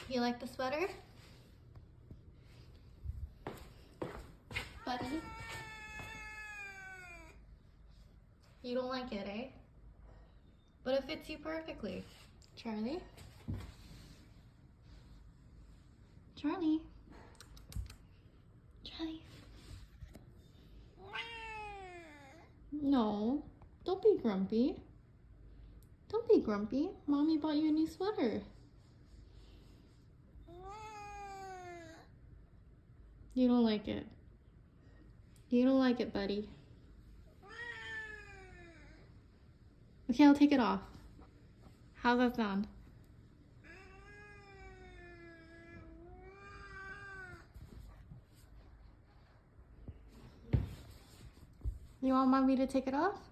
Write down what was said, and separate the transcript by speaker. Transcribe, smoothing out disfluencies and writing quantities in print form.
Speaker 1: You like the sweater? Buddy? You don't like it, eh? But it fits you perfectly. Charlie? Charlie? Charlie? No, don't be grumpy. Don't be grumpy. Mommy bought you a new sweater. You don't like it. You don't like it, buddy. Okay, I'll take it off. How's that sound? You want mommy to take it off?